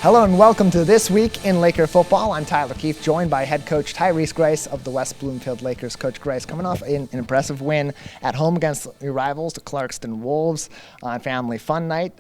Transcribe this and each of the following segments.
Hello and welcome to This Week in Laker Football. I'm Tyler Kieft, joined by Head Coach Tyrice Grice of the West Bloomfield Lakers. Coach Grice, coming off an impressive win at home against your rivals, the Clarkston Wolves, on Family Fun Night,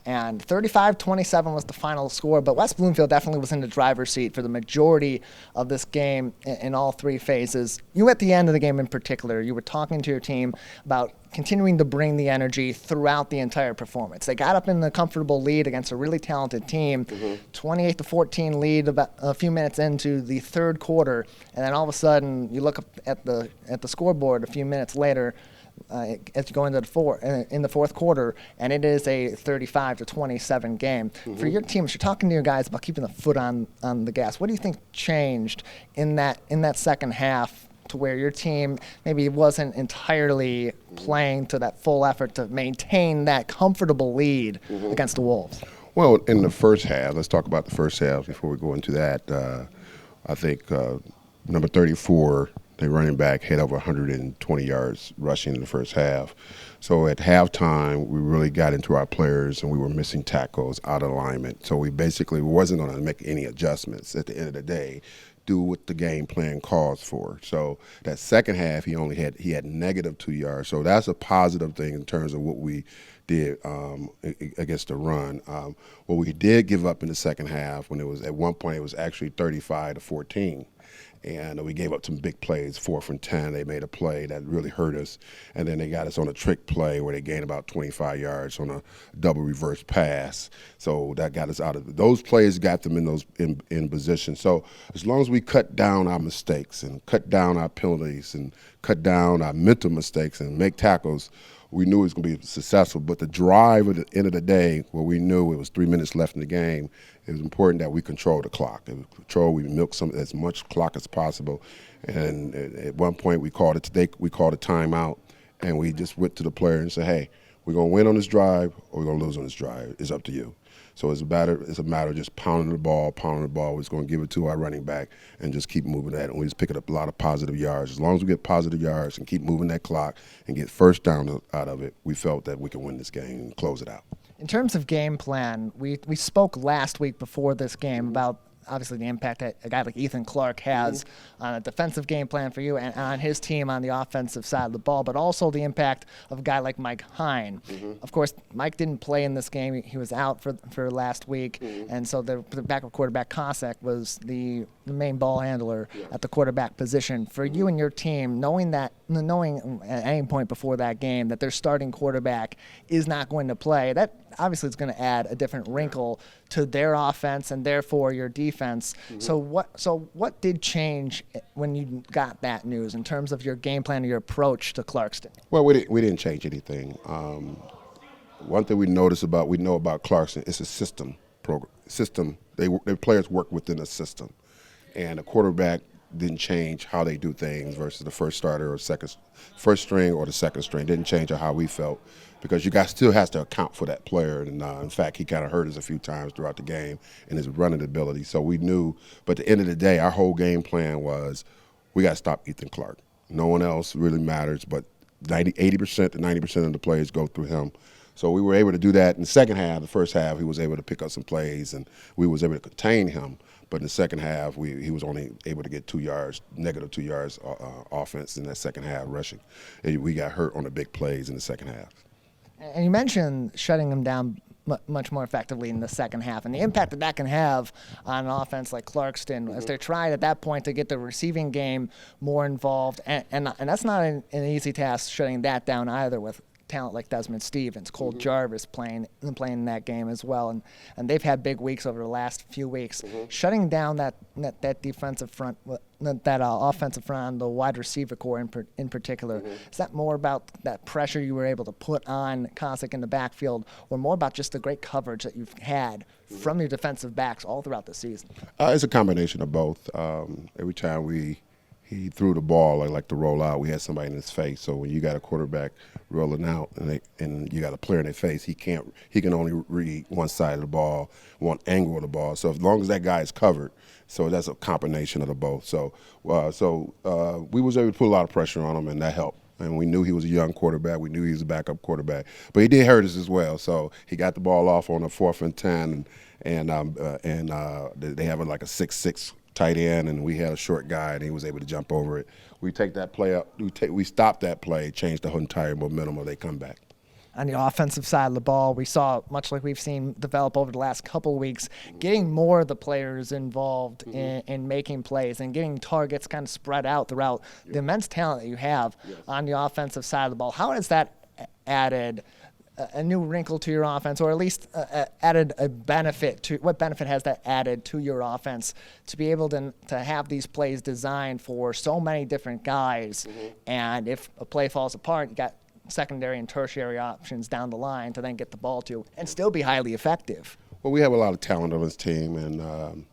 and 35-27 was the final score, but West Bloomfield definitely was in the driver's seat for the majority of this game in all three phases. You, at the end of the game in particular, you were talking to your team about continuing to bring the energy throughout the entire performance. They got up in the comfortable lead against a really talented team, 28-14 lead about a few minutes into the third quarter, and then all of a sudden you look up at the scoreboard a few minutes later as you go into the fourth quarter, and it is a 35-27 game. For your team, as you're talking to your guys about keeping the foot on the gas, what do you think changed in that second half to where your team maybe wasn't entirely playing to that full effort to maintain that comfortable lead against the Wolves? Well, in the first half, let's talk about the first half before we go into that. I think number 34, the running back, had over 120 yards rushing in the first half. So at halftime, we really got into our players, and we were missing tackles, out of alignment. So we basically wasn't going to make any adjustments at the end of the day, do what the game plan calls for. So that second half, he had negative 2 yards. So that's a positive thing in terms of what we did against the run. What we did give up in the second half, when it was at one point, it was actually 35-14. And we gave up some big plays, 4th and 10. They made a play that really hurt us. And then they got us on a trick play where they gained about 25 yards on a double reverse pass. So that got us out of it. Those plays got them in position. So as long as we cut down our mistakes and cut down our penalties and cut down our mental mistakes and make tackles, we knew it was going to be successful. But the drive at the end of the day, where we knew it was 3 minutes left in the game, it was important that we control the clock. We milked as much clock as possible. And at one point, we called a timeout, and we just went to the player and said, hey, we're going to win on this drive or we're going to lose on this drive. It's up to you. So it's a matter of just pounding the ball. We're just going to give it to our running back and just keep moving that. And we just pick up a lot of positive yards. As long as we get positive yards and keep moving that clock and get first down out of it, we felt that we can win this game and close it out. In terms of game plan, we spoke last week before this game about obviously the impact that a guy like Ethan Clark has on a defensive game plan for you and on his team on the offensive side of the ball, but also the impact of a guy like Mike Hine. Of course, Mike didn't play in this game. He was out for last week, and so the backup quarterback, Cossack, was the main ball handler at the quarterback position. For you and your team, knowing at any point before that game that their starting quarterback is not going to play, that obviously is going to add a different wrinkle to their offense and therefore your defense. So what did change when you got that news in terms of your game plan or your approach to Clarkston? Well, we didn't change anything. One thing we know about Clarkston, it's a system program. Their players work within a system, and the quarterback didn't change how they do things versus the first starter or first string or the second string. Didn't change how we felt, because you guys still has to account for that player. And in fact, he kind of hurt us a few times throughout the game in his running ability. So we knew, but at the end of the day, our whole game plan was we got to stop Ethan Clark. No one else really matters, but 80% to 90% of the plays go through him. So we were able to do that in the second half. The first half, he was able to pick up some plays, and we was able to contain him. But in the second half, he was only able to get negative 2 yards offense in that second half rushing. And we got hurt on the big plays in the second half. And you mentioned shutting them down much more effectively in the second half, and the impact that can have on an offense like Clarkston as they're trying at that point to get the receiving game more involved. And that's not an easy task, shutting that down either, with talent like Desmond Stevens, Cole Jarvis playing in that game as well, and they've had big weeks over the last few weeks. Shutting down that defensive front, that offensive front, the wide receiver core in particular, is that more about that pressure you were able to put on Cossack in the backfield, or more about just the great coverage that you've had from your defensive backs all throughout the season? It's a combination of both. Every time he threw the ball, I like to roll out, we had somebody in his face. So when you got a quarterback rolling out and you got a player in their face, he can only read one side of the ball, one angle of the ball. So as long as that guy is covered, so that's a combination of the both. So we was able to put a lot of pressure on him, and that helped. And we knew he was a young quarterback. We knew he was a backup quarterback. But he did hurt us as well. So he got the ball off on a 4th and 10, and they have like a 6'6" tight end, and we had a short guy, and he was able to jump over it. We take that play up. We stop that play, change the whole entire momentum of they come back. On the offensive side of the ball, we saw, much like we've seen develop over the last couple of weeks, getting more of the players involved in making plays and getting targets kind of spread out throughout the immense talent that you have on the offensive side of the ball. How has that added a new wrinkle to your offense, or at least added a benefit to, what benefit has that added to your offense to be able to have these plays designed for so many different guys? And if a play falls apart, you got secondary and tertiary options down the line to then get the ball to and still be highly effective. Well, we have a lot of talent on this team, and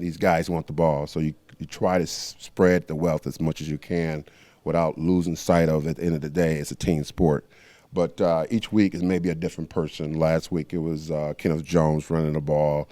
these guys want the ball. So you try to spread the wealth as much as you can without losing sight of, at the end of the day, it's a team sport. But each week is maybe a different person. Last week it was Kenneth Jones running the ball.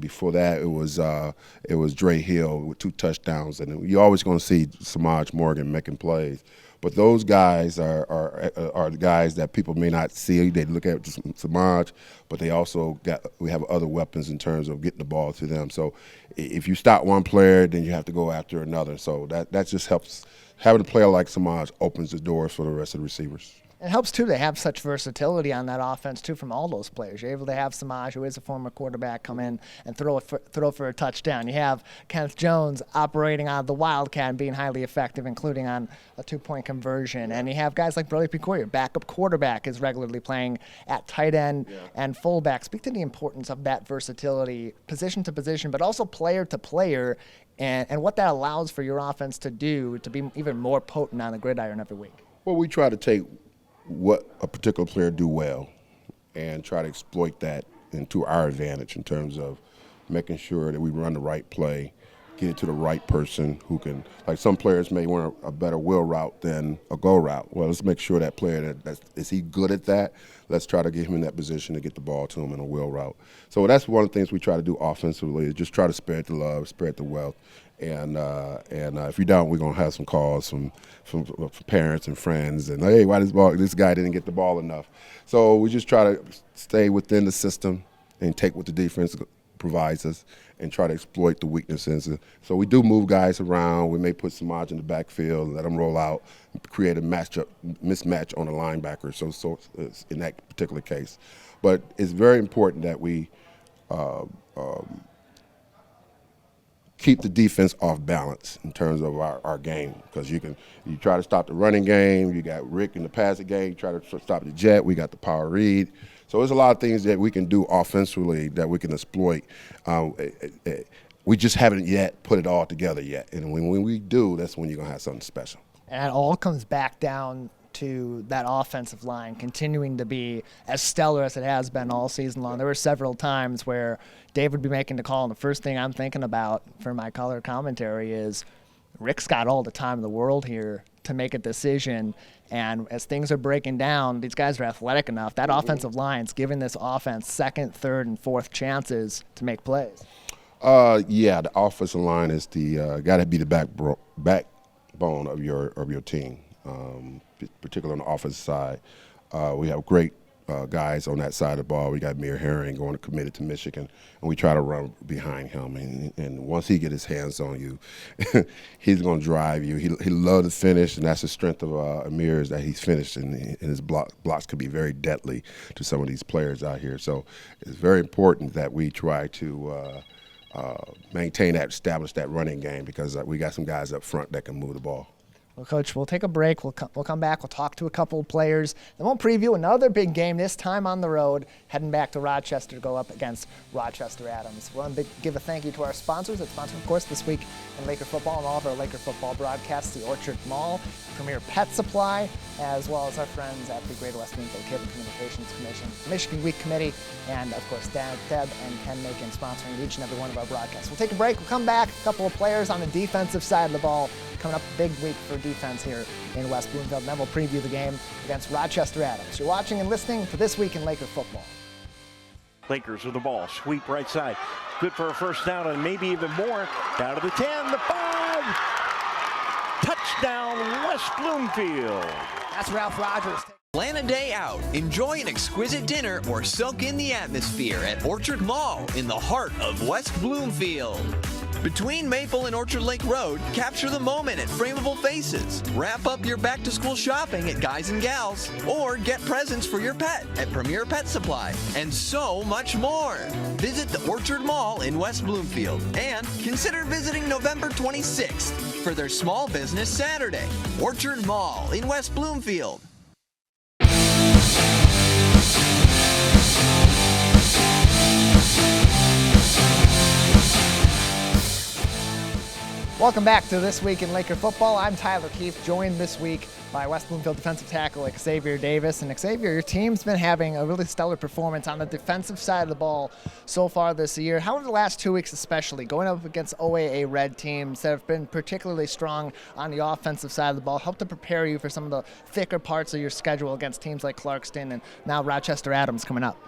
Before that it was Dre Hill with 2 touchdowns. And you're always going to see Samaj Morgan making plays. But those guys are the guys that people may not see. They look at Samaj, but we have other weapons in terms of getting the ball to them. So if you stop one player, then you have to go after another. So that just helps. Having a player like Samaj opens the doors for the rest of the receivers. It helps, too, to have such versatility on that offense, too, from all those players. You're able to have Samaj, who is a former quarterback, come in and throw for a touchdown. You have Kenneth Jones operating on the Wildcat and being highly effective, including on a 2-point conversion. And you have guys like Brody Picour, your backup quarterback, is regularly playing at tight end and fullback. Speak to the importance of that versatility, position to position, but also player to player, and what that allows for your offense to do to be even more potent on the gridiron every week. Well, we try to take what a particular player do well and try to exploit that into our advantage in terms of making sure that we run the right play, get it to the right person who can, like some players may want a better wheel route than a go route. Well, let's make sure that player, is he good at that? Let's try to get him in that position to get the ball to him in a wheel route. So that's one of the things we try to do offensively, is just try to spread the love, spread the wealth. And if you don't, we're going to have some calls from parents and friends, and hey, why this guy didn't get the ball enough? So we just try to stay within the system and take what the defense provides us and try to exploit the weaknesses. So we do move guys around. We may put Samaj in the backfield, let them roll out, create a mismatch on the linebacker. So in that particular case, but it's very important that we keep the defense off balance in terms of our game, because you try to stop the running game. You got Rick in the passing game. You try to stop the jet. We got the power read. So there's a lot of things that we can do offensively that we can exploit. We just haven't yet put it all together yet. And when we do, that's when you're going to have something special. And it all comes back down to that offensive line continuing to be as stellar as it has been all season long. There were several times where Dave would be making the call, and the first thing I'm thinking about for my color commentary is Rick's got all the time in the world here to make a decision. And as things are breaking down, these guys are athletic enough. That offensive line's giving this offense second, third, and fourth chances to make plays. The offensive line is got to be the backbone of your team. Particularly on the offensive side. We have great guys on that side of the ball. We got Mir Herring committed to Michigan, and we try to run behind him. And once he get his hands on you, he's going to drive you. He loves to finish, and that's the strength of Amir, is that he's finished, and his blocks could be very deadly to some of these players out here. So it's very important that we try to maintain that, establish that running game, because we got some guys up front that can move the ball. Well, Coach, we'll take a break. We'll come back. We'll talk to a couple of players. Then we'll preview another big game, this time on the road, heading back to Rochester to go up against Rochester Adams. We'll give a thank you to our sponsors that sponsor, of course, this week in Laker football and all of our Laker football broadcasts, the Orchard Mall, Premier Pet Supply, as well as our friends at the Greater West Bloomfield Cable Communications Commission, Michigan Week Committee, and, of course, Deb and Ken Macon sponsoring each and every one of our broadcasts. We'll take a break. We'll come back. A couple of players on the defensive side of the ball. Coming up, big week for defense here in West Bloomfield. And then we'll preview the game against Rochester Adams. You're watching and listening to This Week in Laker Football. Lakers with the ball, sweep right side. Good for a first down and maybe even more. Down to the 10, the 5. Touchdown, West Bloomfield. That's Ralph Rogers. Plan a day out, enjoy an exquisite dinner, or soak in the atmosphere at Orchard Mall in the heart of West Bloomfield. Between Maple and Orchard Lake Road, capture the moment at Frameable Faces. Wrap up your back-to-school shopping at Guys and Gals, or get presents for your pet at Premier Pet Supply, and so much more. Visit the Orchard Mall in West Bloomfield, and consider visiting November 26th for their Small Business Saturday. Orchard Mall in West Bloomfield. Welcome back to This Week in Laker Football. I'm Tyler Kieft, joined this week by West Bloomfield defensive tackle Xzavier Davis. And Xzavier, your team's been having a really stellar performance on the defensive side of the ball so far this year. How have the last 2 weeks especially, going up against OAA-Red teams that have been particularly strong on the offensive side of the ball, helped to prepare you for some of the thicker parts of your schedule against teams like Clarkston and now Rochester Adams coming up?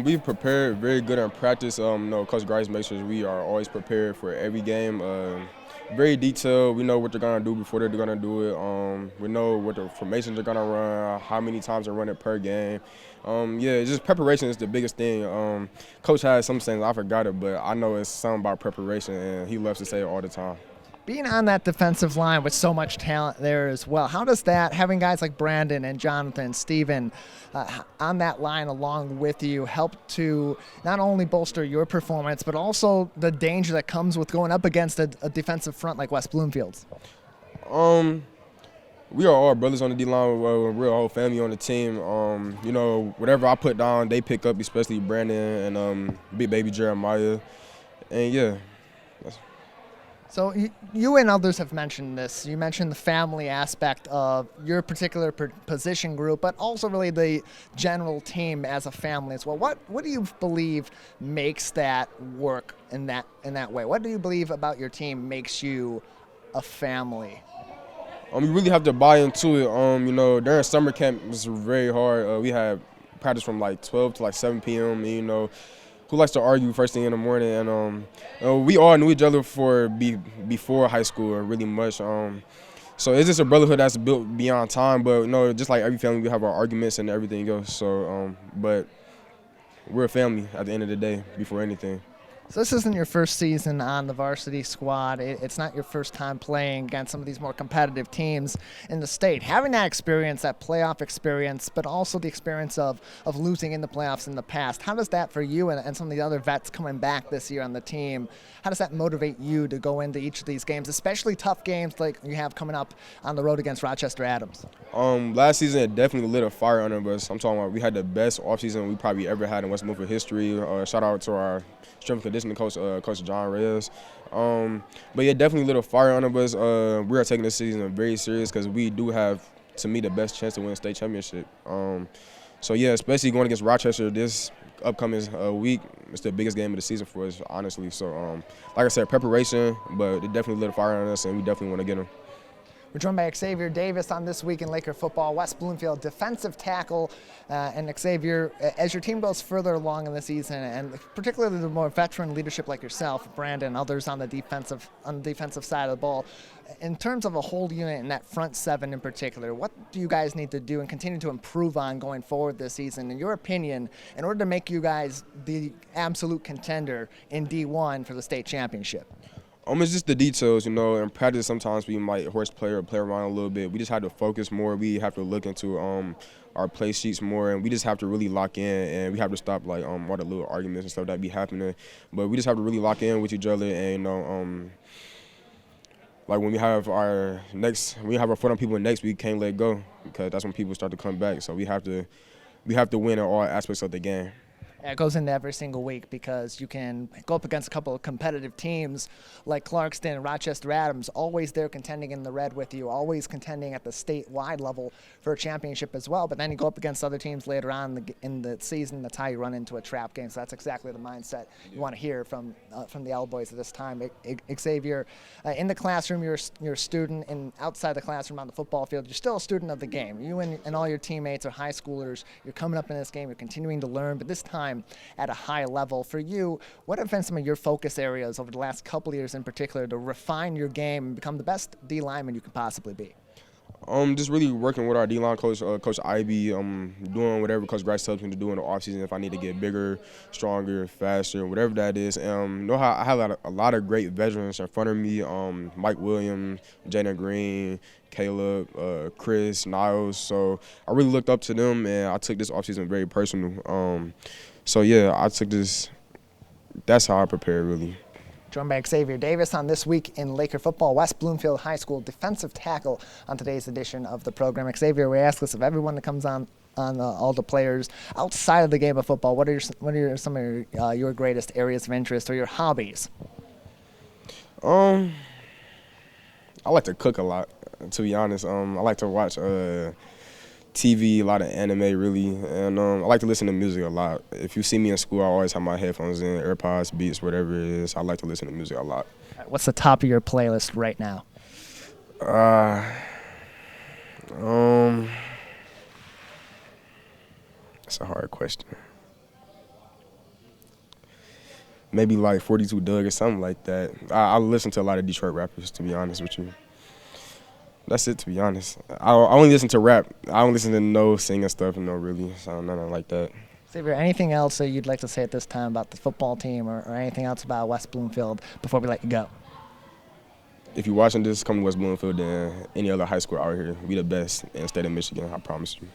We've prepared very good in practice. Coach Grice makes sure we are always prepared for every game. Very detailed. We know what they're gonna do before they're gonna do it. We know what the formations are gonna run, how many times they run it per game. Just preparation is the biggest thing. Coach has some things I forgot it, but I know it's something about preparation, and he loves to say it all the time. Being on that defensive line with so much talent there as well, how does that, having guys like Brandon and Jonathan, Steven on that line along with you, help to not only bolster your performance, but also the danger that comes with going up against a defensive front like West Bloomfield's? We are all brothers on the D-line. We're a whole family on the team. Whatever I put down, they pick up, especially Brandon and big baby Jeremiah. And, yeah. So you and others have mentioned this. You mentioned the family aspect of your particular position group, but also really the general team as a family as well. What do you believe makes that work in that way? What do you believe about your team makes you a family? You really have to buy into it. During summer camp, it was very hard. We had practice from like 12 to like 7 p.m. And, who likes to argue first thing in the morning? And we all knew each other before high school really much. So it's just a brotherhood that's built beyond time. But just like every family, we have our arguments and everything else. So, but we're a family at the end of the day before anything. So this isn't your first season on the varsity squad. It's not your first time playing against some of these more competitive teams in the state. Having that experience, that playoff experience, but also the experience of losing in the playoffs in the past, how does that for you and some of the other vets coming back this year on the team, how does that motivate you to go into each of these games, especially tough games like you have coming up on the road against Rochester Adams? Last season, it definitely lit a fire under us. I'm talking about we had the best offseason we probably ever had in West Bloomfield history. Shout out to our strength and conditioning coach, Coach John Reyes. But yeah, definitely lit a fire under us. We are taking this season very serious because we do have, to me, the best chance to win a state championship. So yeah, especially going against Rochester this upcoming week, it's the biggest game of the season for us, honestly. So like I said, preparation, but it definitely lit a fire on us, and we definitely want to get them. We're joined by Xzavier Davis on This Week in Laker Football, West Bloomfield defensive tackle. And Xzavier, as your team goes further along in the season, and particularly the more veteran leadership like yourself, Brandon, and others on the defensive side of the ball, in terms of a whole unit in that front seven in particular, what do you guys need to do and continue to improve on going forward this season, in your opinion, in order to make you guys the absolute contender in D1 for the state championship? It's just the details, In practice, sometimes we might play around a little bit. We just have to focus more. We have to look into our play sheets more, and we just have to really lock in, and we have to stop all the little arguments and stuff that be happening. But we just have to really lock in with each other, and when we have our foot on people next, we can't let go because that's when people start to come back. So we have to win in all aspects of the game. It goes into every single week because you can go up against a couple of competitive teams like Clarkston and Rochester Adams, always there contending in the red with you, always contending at the statewide level for a championship as well. But then you go up against other teams later on in the season. That's how you run into a trap game. So that's exactly the mindset you want to hear from the L Boys at this time. Xzavier, in the classroom, you're a student, and outside the classroom on the football field, you're still a student of the game. You and all your teammates are high schoolers. You're coming up in this game. You're continuing to learn, but this time at a high level. For you, what have been some of your focus areas over the last couple of years in particular to refine your game and become the best D lineman you could possibly be? Just really working with our D-line coach, Coach Ivy, doing whatever Coach Grice tells me to do in the offseason if I need to get bigger, stronger, faster, whatever that is. Know how I have a lot of great veterans in front of me, Mike Williams, Jana Green, Caleb, Chris, Niles. So I really looked up to them, and I took this offseason very personal. So, yeah, I took this – that's how I prepared, really. Joined by Xzavier Davis on This Week in Laker Football, West Bloomfield High School defensive tackle on today's edition of the program. Xzavier, we ask this of everyone that comes on all the players outside of the game of football. What are some of your greatest areas of interest or your hobbies? I like to cook a lot, to be honest. I like to watch TV, a lot of anime, really, and I like to listen to music a lot. If you see me in school, I always have my headphones in, AirPods, Beats, whatever it is. I like to listen to music a lot. What's the top of your playlist right now? That's a hard question. Maybe like 42 Doug or something like that. I listen to a lot of Detroit rappers, to be honest with you. That's it, to be honest. I only listen to rap. I don't listen to no singing stuff, really. So nothing like that. Xzavier, anything else that you'd like to say at this time about the football team or anything else about West Bloomfield before we let you go? If you're watching this, come to West Bloomfield and any other high school out here. We the best in the state of Michigan, I promise you.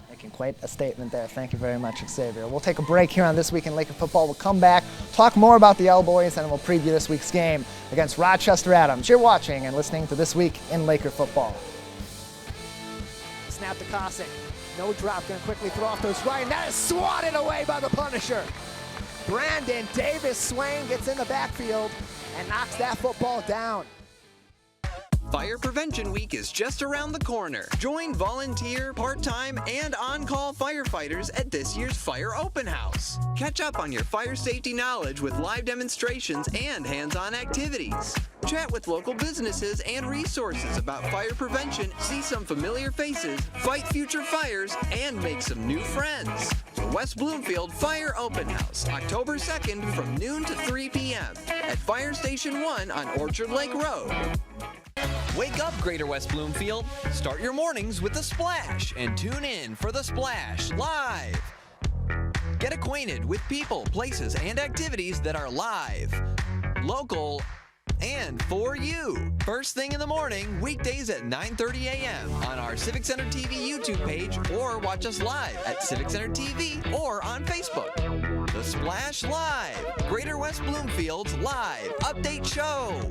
Making quite a statement there. Thank you very much, Xzavier. We'll take a break here on This Week in Laker Football. We'll come back, talk more about the L-Boys, and we'll preview this week's game against Rochester Adams. You're watching and listening to This Week in Laker Football. Snap to Cossack. No drop, going to quickly throw off those right, and that is swatted away by the Punisher. Brandon Davis Swain gets in the backfield and knocks that football down. Fire Prevention Week is just around the corner. Join volunteer, part-time, and on-call firefighters at this year's Fire Open House. Catch up on your fire safety knowledge with live demonstrations and hands-on activities. Chat with local businesses and resources about fire prevention, see some familiar faces, fight future fires, and make some new friends. The West Bloomfield Fire Open House, October 2nd from noon to 3 p.m. at Fire Station 1 on Orchard Lake Road. Wake up, Greater West Bloomfield. Start your mornings with The Splash and tune in for The Splash Live. Get acquainted with people, places, and activities that are live, local, and for you. First thing in the morning, weekdays at 9:30 a.m. on our Civic Center TV YouTube page, or watch us live at Civic Center TV or on Facebook. The Splash Live, Greater West Bloomfield's live update show.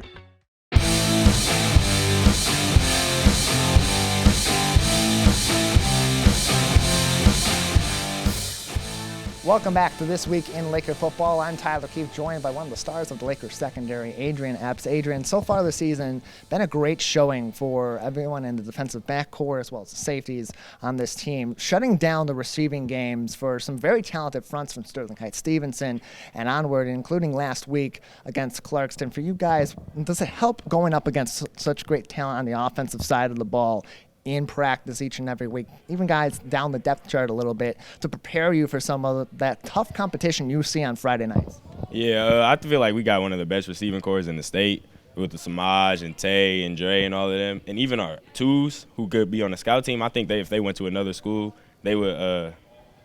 Welcome back to This Week in Laker Football. I'm Tyler Kieft, joined by one of the stars of the Lakers secondary, Adrian Epps. Adrian, so far this season, been a great showing for everyone in the defensive backcourt as well as the safeties on this team, shutting down the receiving games for some very talented fronts from Sterling Heights Stevenson and onward, including last week against Clarkston. For you guys, does it help going up against such great talent on the offensive side of the ball in practice each and every week, even guys down the depth chart a little bit, to prepare you for some of that tough competition you see on Friday nights? Yeah, I feel like we got one of the best receiving corps in the state with the Samaj and Tay and Dre and all of them, and even our twos who could be on the scout team. I think if they went to another school, they would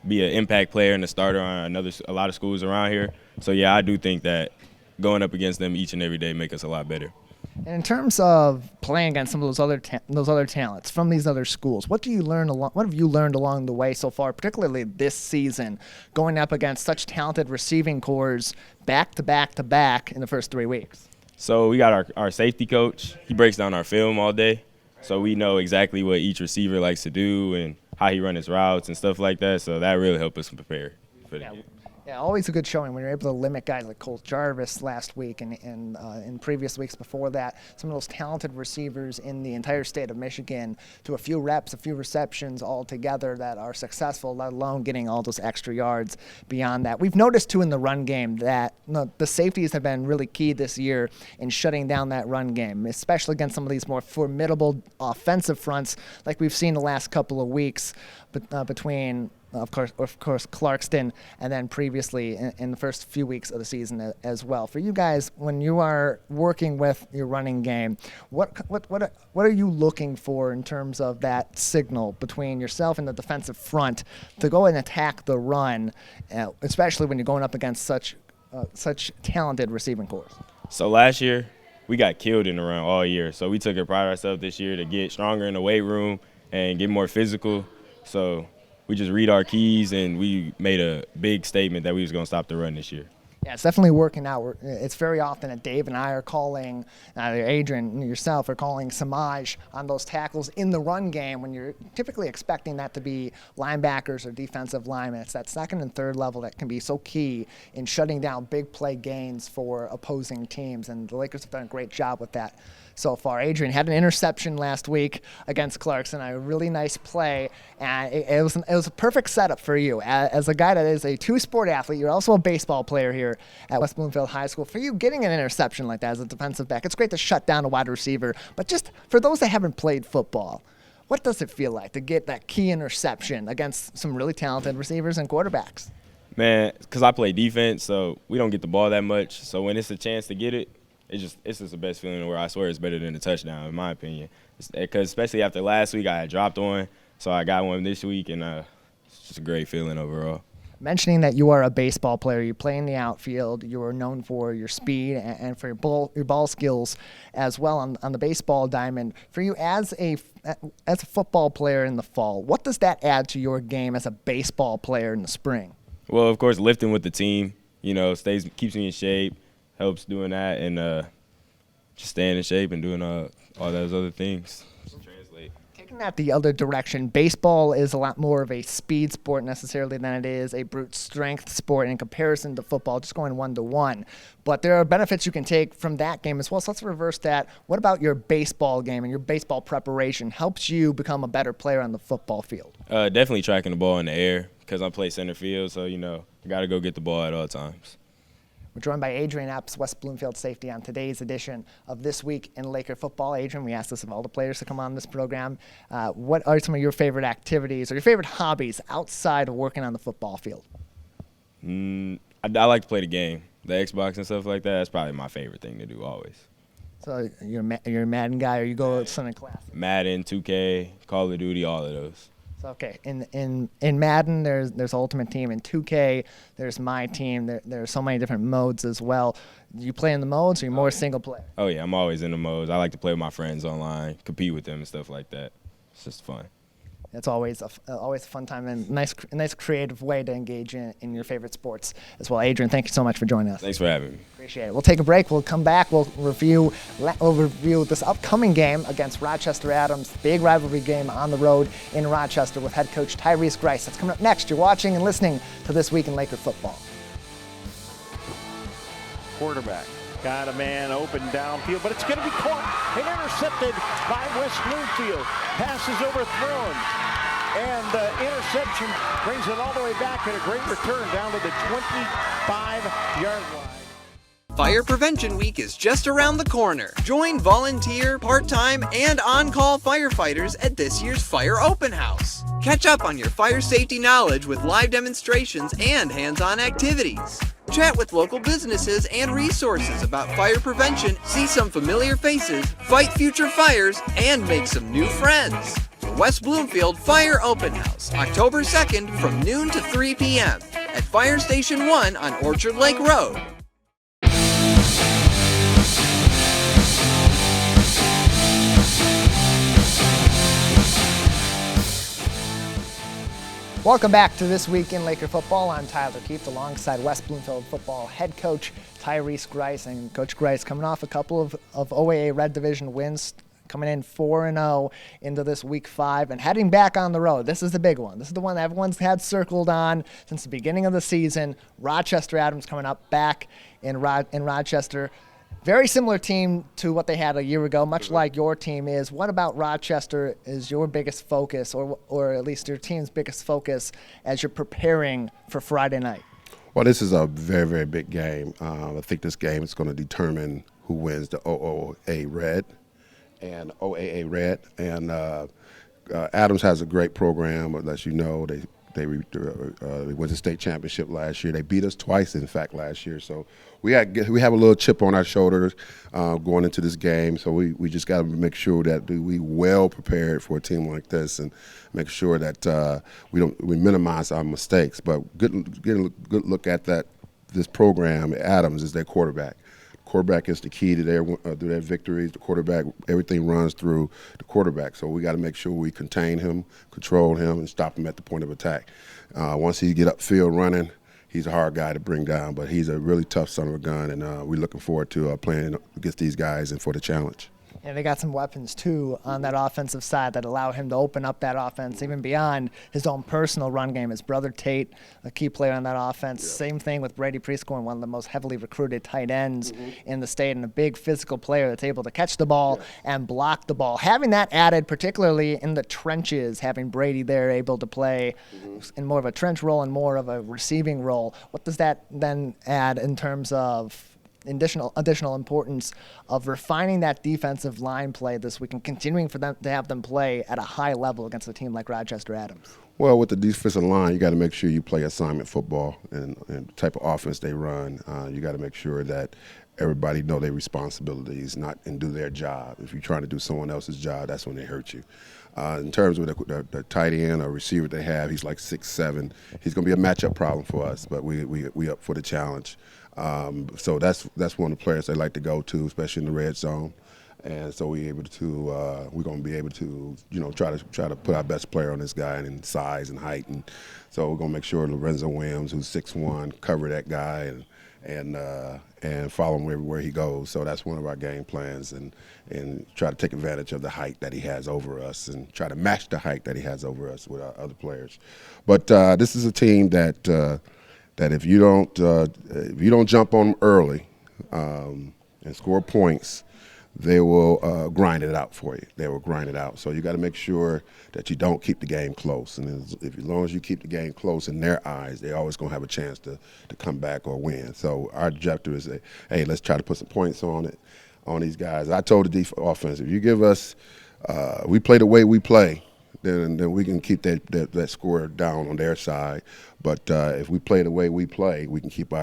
be an impact player and a starter on a lot of schools around here. So yeah, I do think that going up against them each and every day make us a lot better. And in terms of playing against some of those other talents from these other schools, what have you learned along the way so far, particularly this season, going up against such talented receiving corps back to back to back in the first 3 weeks? So we got our safety coach. He breaks down our film all day, so we know exactly what each receiver likes to do and how he runs his routes and stuff like that. So that really helped us prepare for the game. Yeah, always a good showing when you're able to limit guys like Cole Jarvis last week and in previous weeks before that, some of those talented receivers in the entire state of Michigan to a few reps, a few receptions all together that are successful, let alone getting all those extra yards beyond that. We've noticed, too, in the run game that the safeties have been really key this year in shutting down that run game, especially against some of these more formidable offensive fronts like we've seen the last couple of weeks between of course, Clarkston, and then previously in the first few weeks of the season as well. For you guys, when you are working with your running game, what are you looking for in terms of that signal between yourself and the defensive front to go and attack the run, especially when you're going up against such talented receiving corps? So last year, we got killed in the run all year. So we took it upon ourselves this year to get stronger in the weight room and get more physical. So we just read our keys, and we made a big statement that we was going to stop the run this year. Yeah, it's definitely working out. It's very often that Dave and I are calling, Adrian and yourself are calling Samaj on those tackles in the run game when you're typically expecting that to be linebackers or defensive linemen. It's that second and third level that can be so key in shutting down big play gains for opposing teams, and the Lakers have done a great job with that so far. Adrian had an interception last week against Clarkson, a really nice play, and it was a perfect setup for you. As a guy that is a two-sport athlete, you're also a baseball player here at West Bloomfield High School. For you, getting an interception like that as a defensive back, it's great to shut down a wide receiver, but just for those that haven't played football, what does it feel like to get that key interception against some really talented receivers and quarterbacks? Man, because I play defense, so we don't get the ball that much. So when it's a chance to get it, it's just the best feeling where I swear it's better than a touchdown, in my opinion. Because especially after last week, I had dropped one, so I got one this week, and it's just a great feeling overall. Mentioning that you are a baseball player, you play in the outfield, you are known for your speed and for your ball skills as well on the baseball diamond. For you as a football player in the fall, what does that add to your game as a baseball player in the spring? Well, of course, lifting with the team, keeps me in shape, helps doing that, and just staying in shape and doing all those other things. Translate. Taking that the other direction, baseball is a lot more of a speed sport necessarily than it is a brute strength sport in comparison to football, just going 1-to-1. But there are benefits you can take from that game as well. So let's reverse that. What about your baseball game and your baseball preparation helps you become a better player on the football field? Definitely tracking the ball in the air because I play center field, so, I got to go get the ball at all times. We're joined by Adrian Epps, West Bloomfield safety, on today's edition of This Week in Laker Football. Adrian, we asked this of all the players to come on this program. What are some of your favorite activities or your favorite hobbies outside of working on the football field? I like to play the game. The Xbox and stuff like that, that's probably my favorite thing to do always. So you're a Madden guy, or you go to Sunday class? Madden, 2K, Call of Duty, all of those. Okay, in Madden, there's Ultimate Team. In 2K, there's My Team. There are so many different modes as well. Do you play in the modes, or are you more single player? Oh, yeah, I'm always in the modes. I like to play with my friends online, compete with them and stuff like that. It's just fun. It's always a fun time and a nice creative way to engage in your favorite sports as well. Adrian, thank you so much for joining us. Thanks for having me. Appreciate it. We'll take a break. We'll come back. We'll review this upcoming game against Rochester Adams, big rivalry game on the road in Rochester with head coach Tyrice Grice. That's coming up next. You're watching and listening to This Week in Laker Football. Quarterback. Got a man open downfield, but it's going to be caught and intercepted by West Bloomfield. Pass is overthrown, and the interception brings it all the way back, and a great return down to the 25-yard line. Fire Prevention Week is just around the corner. Join volunteer, part-time, and on-call firefighters at this year's Fire Open House. Catch up on your fire safety knowledge with live demonstrations and hands-on activities. Chat with local businesses and resources about fire prevention, see some familiar faces, fight future fires, and make some new friends. West Bloomfield Fire Open House, October 2nd from noon to 3 p.m. at Fire Station 1 on Orchard Lake Road. Welcome back to This Week in Laker Football. I'm Tyler Kieft alongside West Bloomfield football head coach Tyrice Grice. And Coach Grice coming off a couple of OAA-Red Division wins, coming in 4-0 into this Week 5 and heading back on the road. This is the big one. This is the one that everyone's had circled on since the beginning of the season. Rochester Adams coming up back in Rochester. Very similar team to what they had a year ago, much like your team is. What about Rochester is your biggest focus, or at least your team's biggest focus as you're preparing for Friday night? Well, this is a very, very big game. I think this game is going to determine who wins the OAA-Red and OAA-Red. And Adams has a great program, as you know. They They went to state championship last year. They beat us twice, in fact, last year. So we have a little chip on our shoulders going into this game. So we just got to make sure that we well prepared for a team like this and make sure that we minimize our mistakes. But getting a good look at this program, Adams is their quarterback. Quarterback is the key to their victories. The quarterback, everything runs through the quarterback. So we got to make sure we contain him, control him, and stop him at the point of attack. Once he get upfield running, he's a hard guy to bring down. But he's a really tough son of a gun, and we're looking forward to playing against these guys and for the challenge. And they got some weapons, too, on that offensive side that allow him to open up that offense even beyond his own personal run game. His brother Tate, a key player on that offense. Yeah. Same thing with Brady Prescorn, one of the most heavily recruited tight ends in the state, and a big physical player that's able to catch the ball and block the ball. Having that added, particularly in the trenches, having Brady there able to play in more of a trench role and more of a receiving role, what does that then add in terms of additional importance of refining that defensive line play this week and continuing for them to have them play at a high level against a team like Rochester Adams? Well, with the defensive line, you got to make sure you play assignment football and the type of offense they run. You got to make sure that everybody know their responsibilities, and do their job. If you're trying to do someone else's job, that's when they hurt you. In terms of the tight end or receiver they have, he's like 6'7". He's going to be a matchup problem for us, but we up for the challenge. So that's one of the players they like to go to, especially in the red zone. And so we're going to be able to try to put our best player on this guy in size and height. And so we're going to make sure Lorenzo Williams, who's 6'1", cover that guy and follow him everywhere he goes. So that's one of our game plans, and try to take advantage of the height that he has over us and try to match the height that he has over us with our other players. But this is a team that if you don't jump on them early and score points, they will grind it out for you. They will grind it out. So you got to make sure that you don't keep the game close. And as long as you keep the game close in their eyes, they're always going to have a chance to come back or win. So our objective is, hey, let's try to put some points on these guys. I told the offense, if you give us, we play the way we play, then we can keep that score down on their side. But if we play the way we play, we can keep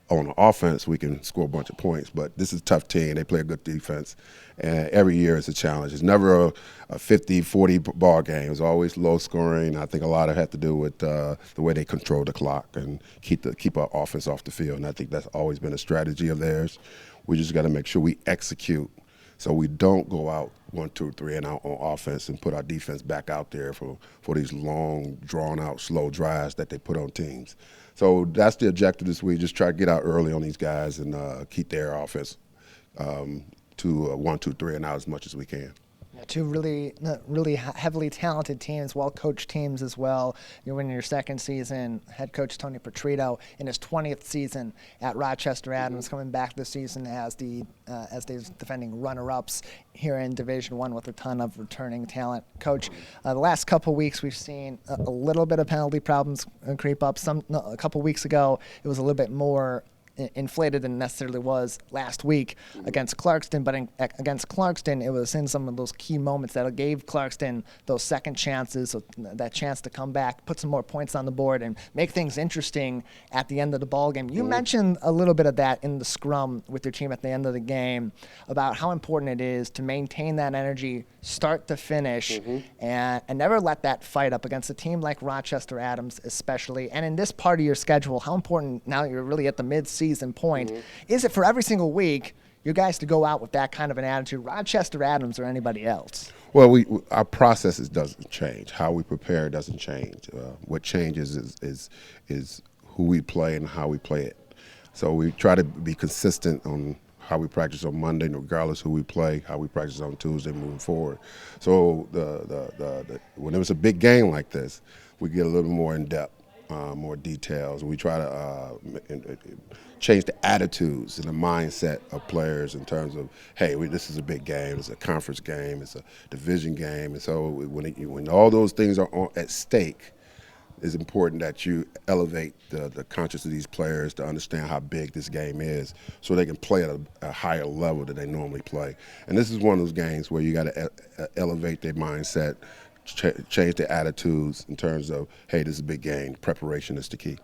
on offense, we can score a bunch of points. But this is a tough team. They play a good defense. And every year is a challenge. It's never a 50-40 ball game. It's always low scoring. I think a lot of it had to do with the way they control the clock and keep our offense off the field. And I think that's always been a strategy of theirs. We just got to make sure we execute so we don't go out 1, 2, 3 and out on offense and put our defense back out there for these long, drawn-out, slow drives that they put on teams. So that's the objective this week, just try to get out early on these guys and keep their offense to 1, 2, 3 and out as much as we can. Two really heavily talented teams, well-coached teams as well. You're in your second season. Head coach Tony Petrito in his 20th season at Rochester Adams, coming back this season as the defending runner-ups here in Division I with a ton of returning talent. Coach, the last couple weeks we've seen a little bit of penalty problems creep up. A couple weeks ago it was a little bit more inflated than it necessarily was last week against Clarkston, but against Clarkston, it was in some of those key moments that gave Clarkston those second chances, so that chance to come back, put some more points on the board, and make things interesting at the end of the ball game. You mentioned a little bit of that in the scrum with your team at the end of the game about how important it is to maintain that energy, start to finish, and never let that fight up against a team like Rochester Adams especially. And in this part of your schedule, how important, now that you're really at the mid-season point, is it for every single week you guys to go out with that kind of an attitude, Rochester Adams or anybody else? Well, our processes doesn't change. How we prepare doesn't change. What changes is who we play and how we play it. So we try to be consistent on how we practice on Monday, regardless who we play, how we practice on Tuesday moving forward. So when there was a big game like this, we get a little more in depth. More details. We try to change the attitudes and the mindset of players in terms of, hey, this is a big game. It's a conference game. It's a division game. And so when all those things are at stake, it's important that you elevate the conscience of these players to understand how big this game is so they can play at a higher level than they normally play. And this is one of those games where you got to elevate their mindset, change their attitudes in terms of, hey, this is a big game. Preparation is the key.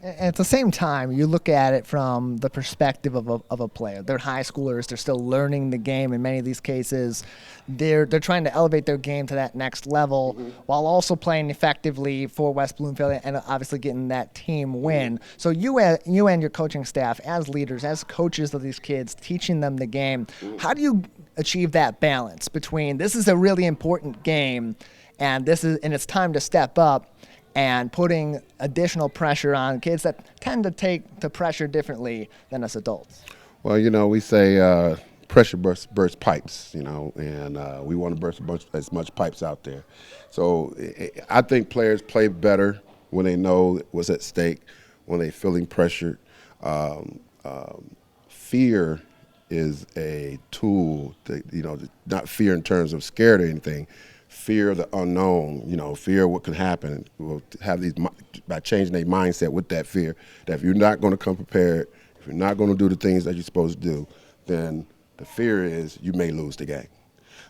And at the same time, you look at it from the perspective of a player. They're high schoolers. They're still learning the game. In many of these cases, they're trying to elevate their game to that next level while also playing effectively for West Bloomfield and obviously getting that team win. So you and your coaching staff, as leaders, as coaches of these kids, teaching them the game, how do you achieve that balance between this is a really important game and it's time to step up, and putting additional pressure on kids that tend to take the pressure differently than us adults? Well, we say pressure bursts pipes, and we want to burst as much pipes out there. So I think players play better when they know what's at stake, when they're feeling pressured. Fear is a tool, not fear in terms of scared or anything. Fear of the unknown, fear of what could happen. We'll have by changing their mindset with that fear, that if you're not going to come prepared, if you're not going to do the things that you're supposed to do, then the fear is you may lose the game.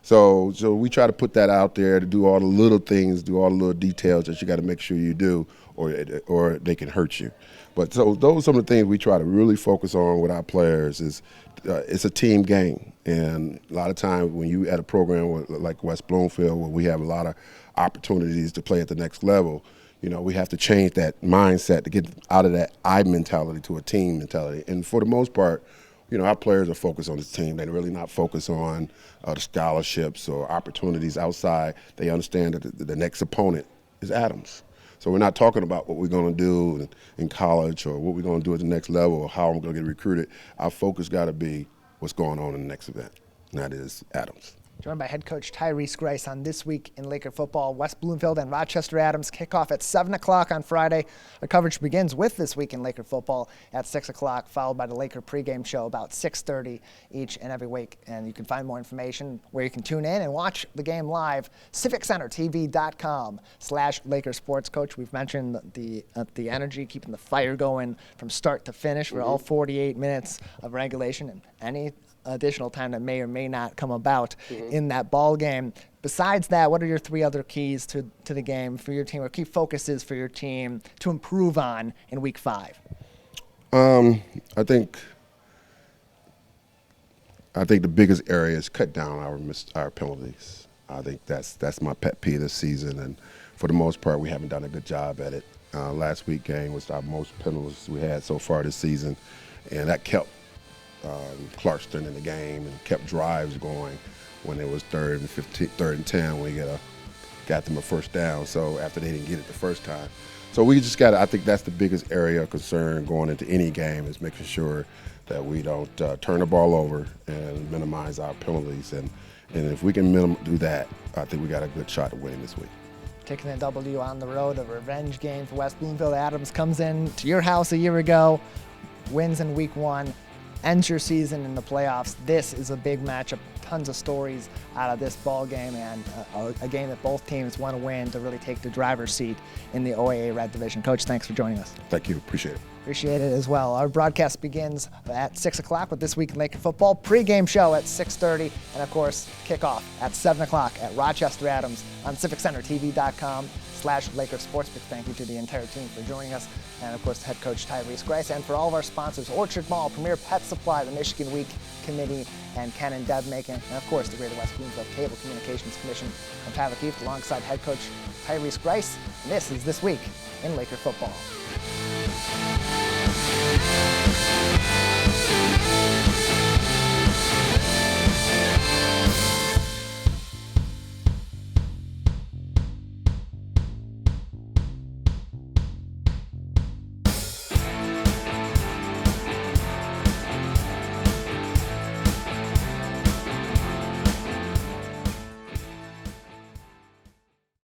So we try to put that out there to do all the little things, do all the little details that you got to make sure you do, or they can hurt you. But so those are some of the things we try to really focus on with our players is it's a team game. And a lot of times when you at a program like West Bloomfield, where we have a lot of opportunities to play at the next level, we have to change that mindset to get out of that I mentality to a team mentality. And for the most part, our players are focused on the team. They're really not focused on the scholarships or opportunities outside. They understand that the next opponent is Adams. So we're not talking about what we're going to do in college or what we're going to do at the next level or how I'm going to get recruited. Our focus got to be what's going on in the next event, and that is Adams. Joined by head coach Tyrice Grice on This Week in Laker Football. West Bloomfield and Rochester Adams kick off at 7 o'clock on Friday. Our coverage begins with This Week in Laker Football at 6 o'clock, followed by the Laker pregame show about 6:30 each and every week. And you can find more information where you can tune in and watch the game live, civiccentertv.com/Laker Sports. Coach, we've mentioned the energy, keeping the fire going from start to finish for all 48 minutes of regulation and any additional time that may or may not come about in that ball game. Besides that, what are your three other keys to the game for your team, or key focuses for your team to improve on in Week 5? I think the biggest area is cut down our penalties. I think that's my pet peeve this season, and for the most part, we haven't done a good job at it. Last week game was our most penalties we had so far this season, and that kept Clarkston in the game and kept drives going when it was 3rd and 10 when we got them a first down. So after they didn't get it the first time. So we just I think that's the biggest area of concern going into any game, is making sure that we don't turn the ball over and minimize our penalties. And if we can do that, I think we got a good shot at winning this week. Taking a W on the road, a revenge game for West Bloomfield. Adams comes in to your house a year ago, wins in Week 1. Ends your season in the playoffs. This is a big matchup. Tons of stories out of this ball game, and a game that both teams want to win to really take the driver's seat in the OAA-Red Division. Coach, thanks for joining us. Thank you. Appreciate it. Appreciate it as well. Our broadcast begins at 6 o'clock with This Week in Laker Football. Pre-game show at 6:30, and of course, kickoff at 7 o'clock at Rochester Adams on civiccentertv.com/Laker Sports. Big thank you to the entire team for joining us, and of course, head coach Tyrice Grice, and for all of our sponsors, Orchard Mall, Premier Pet Supply, the Michigan Week Committee, and Ken and Deb Macon, and of course, the Greater West Bloomfield Cable Communications Commission. I'm Tyler Kieft alongside head coach Tyrice Grice, and this is This Week in Laker Football.